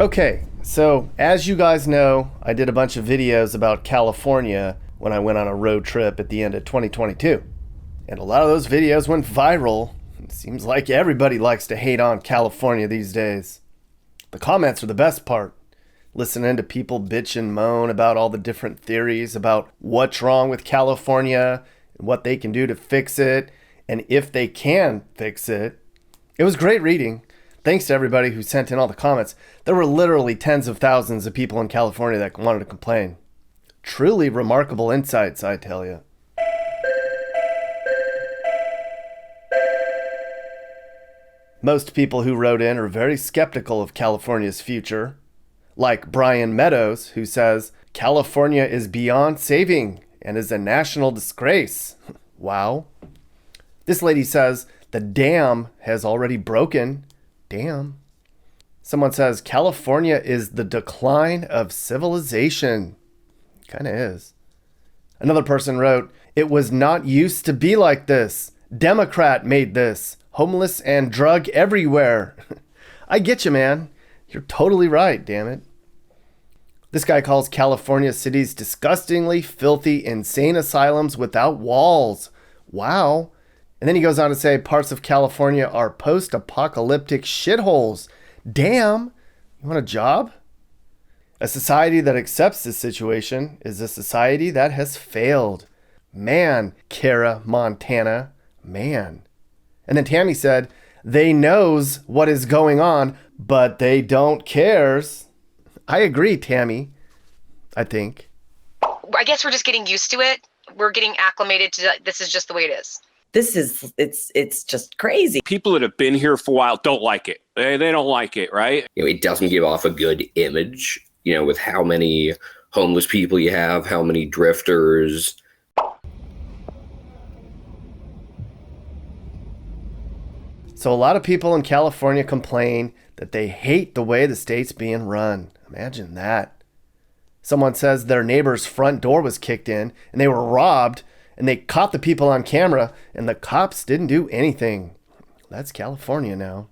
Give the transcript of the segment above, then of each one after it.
Okay, so as you guys know, I did a bunch of videos about California when I went on a road trip at the end of 2022. And a lot of those videos went viral. It seems like everybody likes to hate on California these days. The comments are the best part. Listening to people bitch and moan about all the different theories about what's wrong with California and what they can do to fix it, and if they can fix it. It was great reading. Thanks to everybody who sent in all the comments. There were literally tens of thousands of people in California that wanted to complain. Truly remarkable insights, I tell you. Most people who wrote in are very skeptical of California's future. Like Brian Meadows, who says, California is beyond saving and is a national disgrace. Wow. This lady says, the dam has already broken. Damn. Someone says, California is the decline of civilization. Kind of is. Another person wrote, it was not used to be like this. Democrat made this. Homeless and drug everywhere. I get you, man. You're totally right, damn it. This guy calls California cities disgustingly filthy, insane asylums without walls. Wow. And then he goes on to say parts of California are post-apocalyptic shitholes. Damn. You want a job? A society that accepts this situation is a society that has failed. Man, Kara, Montana. Man. And then Tammy said, they knows what is going on, but they don't cares. I agree, Tammy. I think. I guess we're just getting used to it. We're getting acclimated to this is just the way it is. It's just crazy. People that have been here for a while don't like it. They don't like it, right? It doesn't give off a good image, with how many homeless people you have, how many drifters. So a lot of people in California complain that they hate the way the state's being run. Imagine that. Someone says their neighbor's front door was kicked in and they were robbed and they caught the people on camera and the cops didn't do anything. That's California now.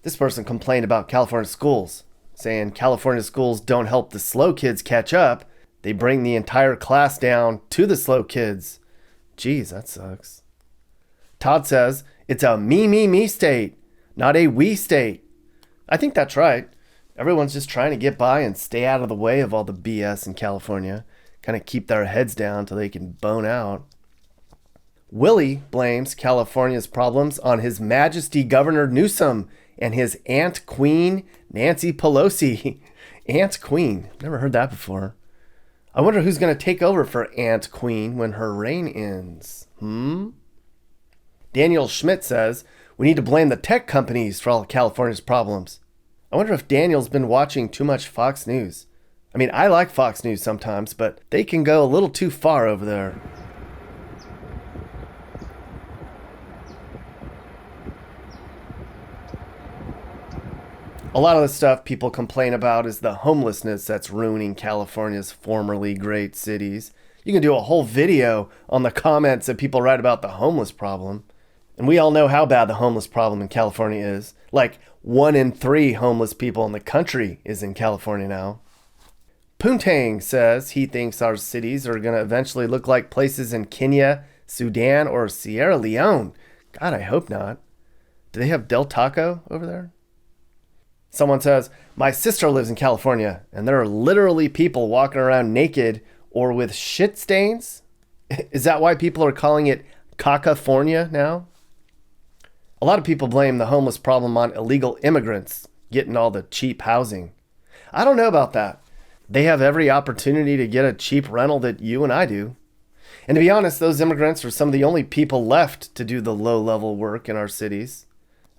This person complained about California schools, saying California schools don't help the slow kids catch up. They bring the entire class down to the slow kids. Geez, that sucks. Todd says, it's a me state, not a we state. I think that's right. Everyone's just trying to get by and stay out of the way of all the BS in California. Kind of keep their heads down till they can bone out. Willie blames California's problems on His Majesty Governor Newsom and his Aunt Queen, Nancy Pelosi. Aunt Queen. Never heard that before. I wonder who's going to take over for Aunt Queen when her reign ends. Daniel Schmidt says, we need to blame the tech companies for all of California's problems. I wonder if Daniel's been watching too much Fox News. I mean, I like Fox News sometimes, but they can go a little too far over there. A lot of the stuff people complain about is the homelessness that's ruining California's formerly great cities. You can do a whole video on the comments that people write about the homeless problem. And we all know how bad the homeless problem in California is. Like 1 in 3 homeless people in the country is in California now. Poontang says he thinks our cities are going to eventually look like places in Kenya, Sudan, or Sierra Leone. God, I hope not. Do they have Del Taco over there? Someone says, my sister lives in California, and there are literally people walking around naked or with shit stains. Is that why people are calling it Cacafornia now? A lot of people blame the homeless problem on illegal immigrants getting all the cheap housing. I don't know about that. They have every opportunity to get a cheap rental that you and I do. And to be honest, those immigrants are some of the only people left to do the low-level work in our cities.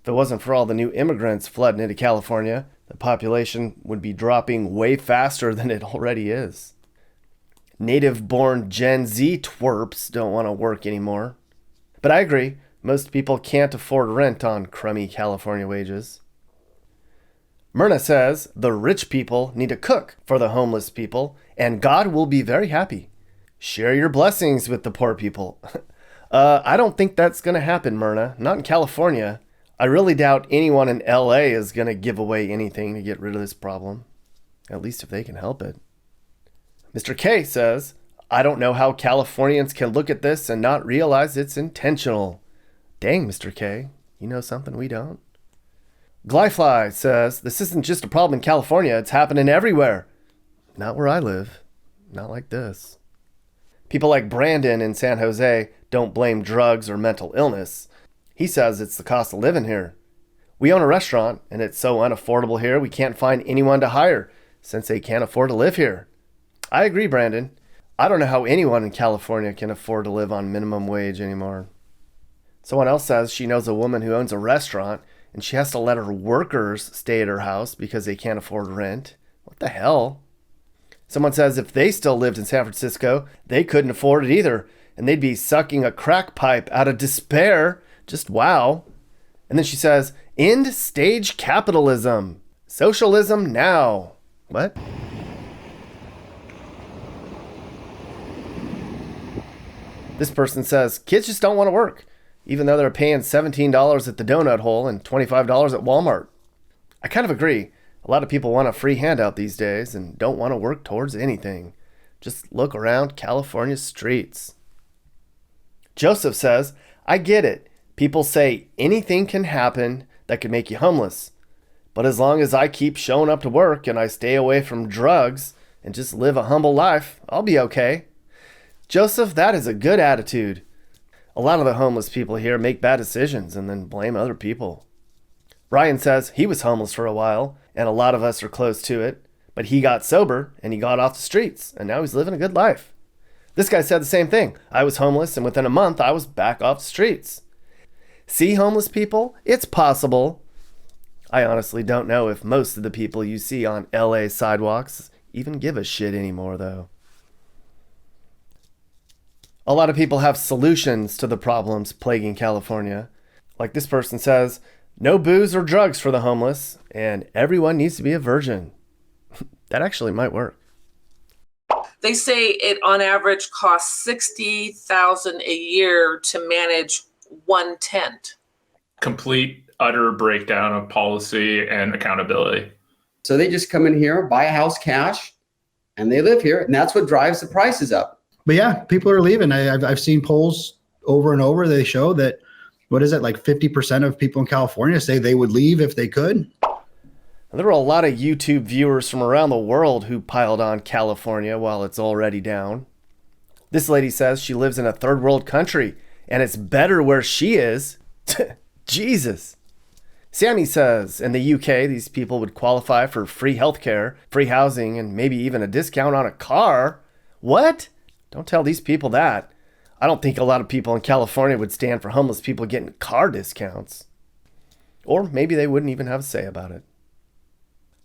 If it wasn't for all the new immigrants flooding into California, the population would be dropping way faster than it already is. Native-born Gen Z twerps don't want to work anymore. But I agree. Most people can't afford rent on crummy California wages. Myrna says the rich people need to cook for the homeless people, and God will be very happy. Share your blessings with the poor people. I don't think that's going to happen, Myrna. Not in California. I really doubt anyone in LA is going to give away anything to get rid of this problem, at least if they can help it. Mr. K says, I don't know how Californians can look at this and not realize it's intentional. Dang, Mr. K, you know something we don't? Glyfly says, this isn't just a problem in California, it's happening everywhere. Not where I live. Not like this. People like Brandon in San Jose don't blame drugs or mental illness. He says it's the cost of living here. We own a restaurant, and it's so unaffordable here we can't find anyone to hire since they can't afford to live here. I agree, Brandon. I don't know how anyone in California can afford to live on minimum wage anymore. Someone else says she knows a woman who owns a restaurant, and she has to let her workers stay at her house because they can't afford rent. What the hell? Someone says if they still lived in San Francisco, they couldn't afford it either, and they'd be sucking a crack pipe out of despair. Just wow. And then she says, end stage capitalism. Socialism now. What? This person says, kids just don't want to work, even though they're paying $17 at the donut hole and $25 at Walmart. I kind of agree. A lot of people want a free handout these days and don't want to work towards anything. Just look around California's streets. Joseph says, I get it. People say anything can happen that could make you homeless. But as long as I keep showing up to work and I stay away from drugs and just live a humble life, I'll be okay. Joseph, that is a good attitude. A lot of the homeless people here make bad decisions and then blame other people. Ryan says he was homeless for a while, and a lot of us are close to it, but he got sober and he got off the streets, and now he's living a good life. This guy said the same thing. I was homeless, and within a month, I was back off the streets. See, homeless people, it's possible. I honestly don't know if most of the people you see on LA sidewalks even give a shit anymore, though. A lot of people have solutions to the problems plaguing California. Like this person says, no booze or drugs for the homeless, and everyone needs to be a virgin. That actually might work. They say it on average costs $60,000 a year to manage one tent. Complete, utter breakdown of policy and accountability. So they just come in here, buy a house cash, and they live here, and that's what drives the prices up. But yeah, people are leaving. I've seen polls over and over. They show that, what is it, like 50% of people in California say they would leave if they could. There were a lot of YouTube viewers from around the world who piled on California while it's already down. This lady says she lives in a third world country and it's better where she is. Jesus. Sammy says in the UK, these people would qualify for free healthcare, free housing, and maybe even a discount on a car. What? Don't tell these people that. I don't think a lot of people in California would stand for homeless people getting car discounts. Or maybe they wouldn't even have a say about it.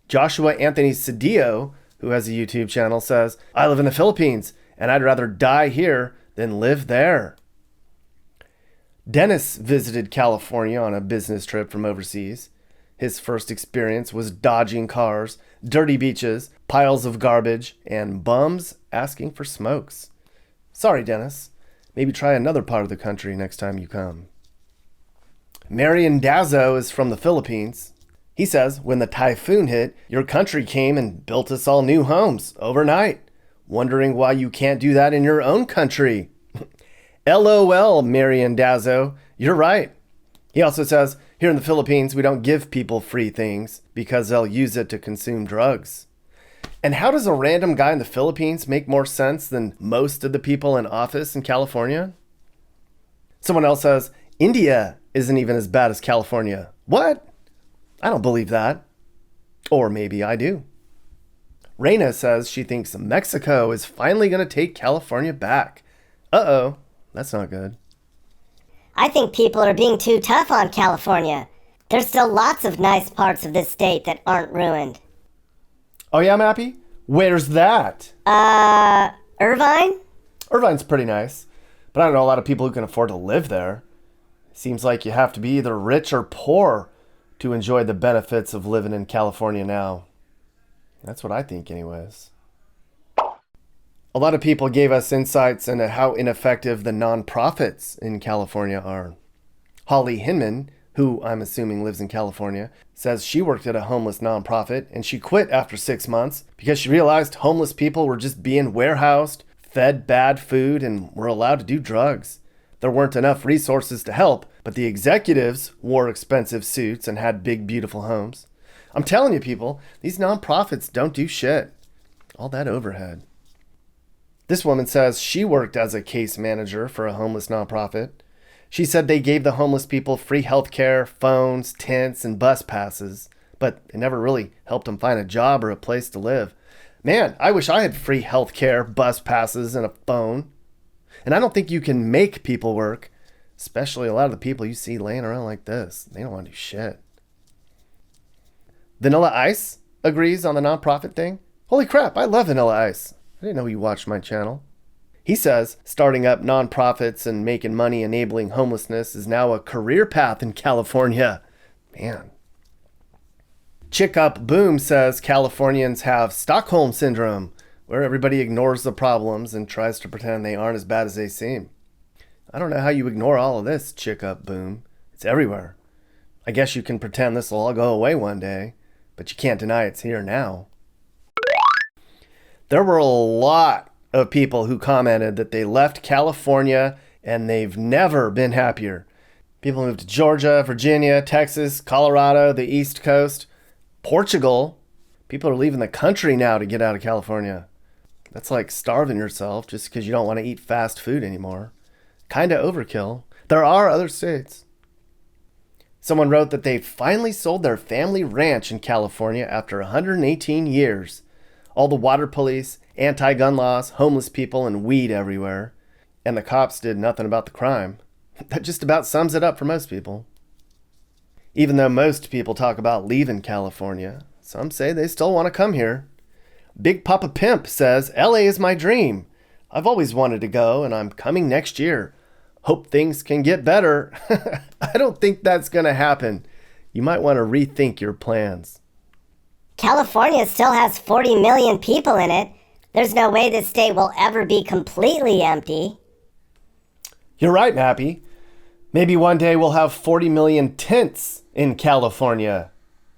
Joshua Anthony Cedillo, who has a YouTube channel, says, I live in the Philippines, and I'd rather die here than live there. Dennis visited California on a business trip from overseas. His first experience was dodging cars, dirty beaches, piles of garbage, and bums asking for smokes. Sorry, Dennis. Maybe try another part of the country next time you come. Marian Dazo is from the Philippines. He says, when the typhoon hit, your country came and built us all new homes overnight. Wondering why you can't do that in your own country. LOL, Marian Dazo. You're right. He also says, here in the Philippines, we don't give people free things because they'll use it to consume drugs. And how does a random guy in the Philippines make more sense than most of the people in office in California? Someone else says, India isn't even as bad as California. What? I don't believe that. Or maybe I do. Reina says she thinks Mexico is finally going to take California back. Uh-oh, that's not good. I think people are being too tough on California. There's still lots of nice parts of this state that aren't ruined. Oh yeah, Mappy? Where's that? Irvine? Irvine's pretty nice, but I don't know a lot of people who can afford to live there. Seems like you have to be either rich or poor to enjoy the benefits of living in California now. That's what I think anyways. A lot of people gave us insights into how ineffective the nonprofits in California are. Holly Hinman, who I'm assuming lives in California, says she worked at a homeless nonprofit and she quit after 6 months because she realized homeless people were just being warehoused, fed bad food, and were allowed to do drugs. There weren't enough resources to help, but the executives wore expensive suits and had big, beautiful homes. I'm telling you, people, these nonprofits don't do shit. All that overhead. This woman says she worked as a case manager for a homeless nonprofit. She said they gave the homeless people free health care, phones, tents, and bus passes, but it never really helped them find a job or a place to live. Man, I wish I had free health care, bus passes, and a phone. And I don't think you can make people work, especially a lot of the people you see laying around like this. They don't want to do shit. Vanilla Ice agrees on the nonprofit thing. Holy crap, I love Vanilla Ice. I didn't know you watched my channel. He says starting up nonprofits and making money enabling homelessness is now a career path in California. Man. Chick Up Boom says Californians have Stockholm Syndrome, where everybody ignores the problems and tries to pretend they aren't as bad as they seem. I don't know how you ignore all of this, Chick Up Boom. It's everywhere. I guess you can pretend this will all go away one day, but you can't deny it's here now. There were a lot of people who commented that they left California and they've never been happier. People moved to Georgia, Virginia, Texas, Colorado, the East Coast, Portugal. People are leaving the country now to get out of California. That's like starving yourself just because you don't want to eat fast food anymore. Kinda overkill. There are other states. Someone wrote that they finally sold their family ranch in California after 118 years. All the water police, anti-gun laws, homeless people, and weed everywhere. And the cops did nothing about the crime. That just about sums it up for most people. Even though most people talk about leaving California, some say they still want to come here. Big Papa Pimp says, LA is my dream. I've always wanted to go, and I'm coming next year. Hope things can get better. I don't think that's going to happen. You might want to rethink your plans. California still has 40 million people in it. There's no way this state will ever be completely empty. You're right, Mappy. Maybe one day we'll have 40 million tents in California.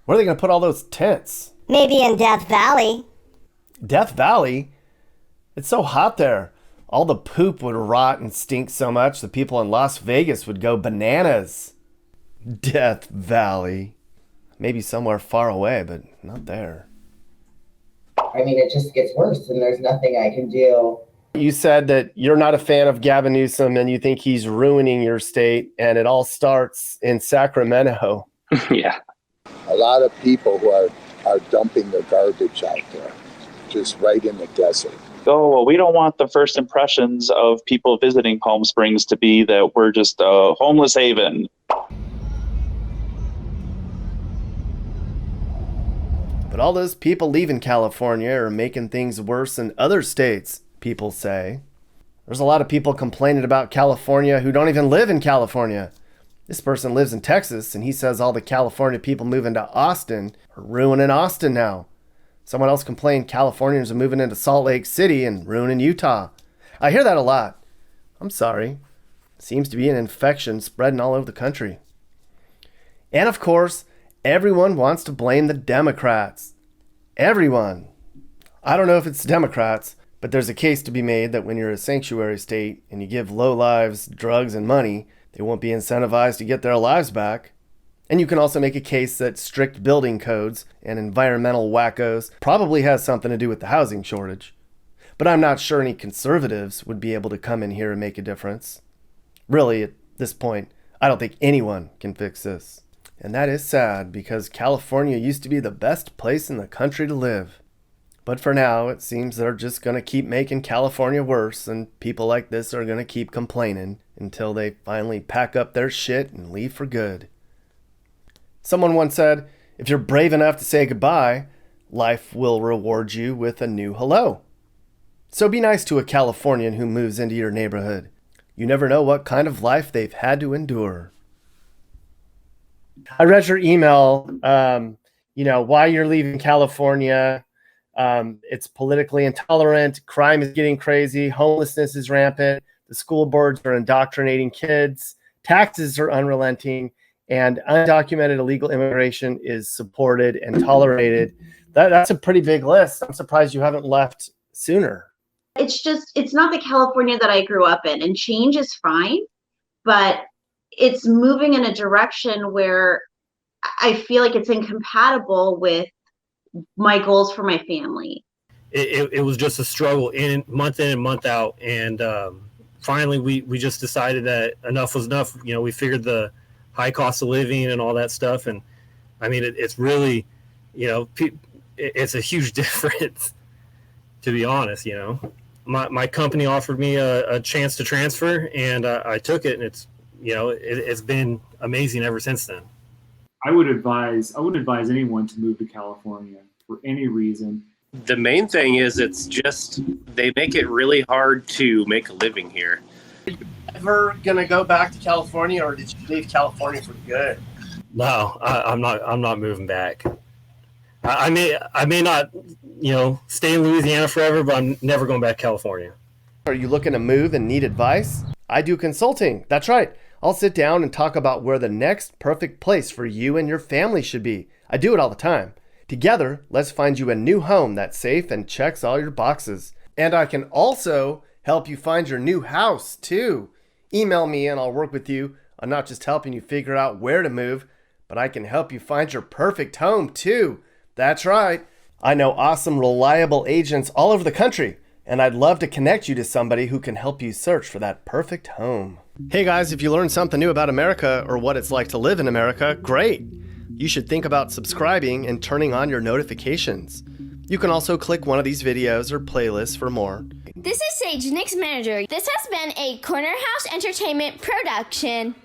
Where are they going to put all those tents? Maybe in Death Valley. Death Valley? It's so hot there. All the poop would rot and stink so much the people in Las Vegas would go bananas. Death Valley. Maybe somewhere far away, but not there. I mean, it just gets worse and there's nothing I can do. You said that you're not a fan of Gavin Newsom and you think he's ruining your state, and it all starts in Sacramento. Yeah. A lot of people who are dumping their garbage out there, just right in the desert. Oh, well, we don't want the first impressions of people visiting Palm Springs to be that we're just a homeless haven. But all those people leaving California are making things worse in other states, people say. There's a lot of people complaining about California who don't even live in California. This person lives in Texas, and he says all the California people moving to Austin are ruining Austin now. Someone else complained Californians are moving into Salt Lake City and ruining Utah. I hear that a lot. I'm sorry. Seems to be an infection spreading all over the country. And of course, everyone wants to blame the Democrats. Everyone. I don't know if it's Democrats, but there's a case to be made that when you're a sanctuary state and you give lowlives drugs and money, they won't be incentivized to get their lives back. And you can also make a case that strict building codes and environmental wackos probably has something to do with the housing shortage. But I'm not sure any conservatives would be able to come in here and make a difference. Really, at this point, I don't think anyone can fix this. And that is sad because California used to be the best place in the country to live. But for now, it seems they're just going to keep making California worse, and people like this are going to keep complaining until they finally pack up their shit and leave for good. Someone once said, if you're brave enough to say goodbye, life will reward you with a new hello. So be nice to a Californian who moves into your neighborhood. You never know what kind of life they've had to endure. I read your email, why you're leaving California. It's politically intolerant. Crime is getting crazy. Homelessness is rampant. The school boards are indoctrinating kids. Taxes are unrelenting. and undocumented illegal immigration is supported and tolerated. That's a pretty big list. I'm surprised you haven't left sooner. It's not the California that I grew up in, and change is fine, but it's moving in a direction where I feel like it's incompatible with my goals for my family. It was just a struggle in and month out. And finally, we just decided that enough was enough. You know, we figured the high cost of living and all that stuff. And I mean, it's really, you know, it's a huge difference, to be honest. You know, my company offered me a chance to transfer, and I took it. And it's, you know, it's been amazing ever since then. I wouldn't advise anyone to move to California for any reason. The main thing is it's just they make it really hard to make a living here. Are you ever gonna go back to California, or did you leave California for good? No, I'm not moving back. I may not, you know, stay in Louisiana forever, but I'm never going back to California. Are you looking to move and need advice? I do consulting. That's right. I'll sit down and talk about where the next perfect place for you and your family should be. I do it all the time. Together, let's find you a new home that's safe and checks all your boxes. And I can also help you find your new house, too. Email me and I'll work with you on not just helping you figure out where to move, but I can help you find your perfect home, too. That's right. I know awesome, reliable agents all over the country, and I'd love to connect you to somebody who can help you search for that perfect home. Hey guys, if you learned something new about America or what it's like to live in America, great. You should think about subscribing and turning on your notifications. You can also click one of these videos or playlists for more. This is Sage, Nick's manager. This has been a Corner House Entertainment production.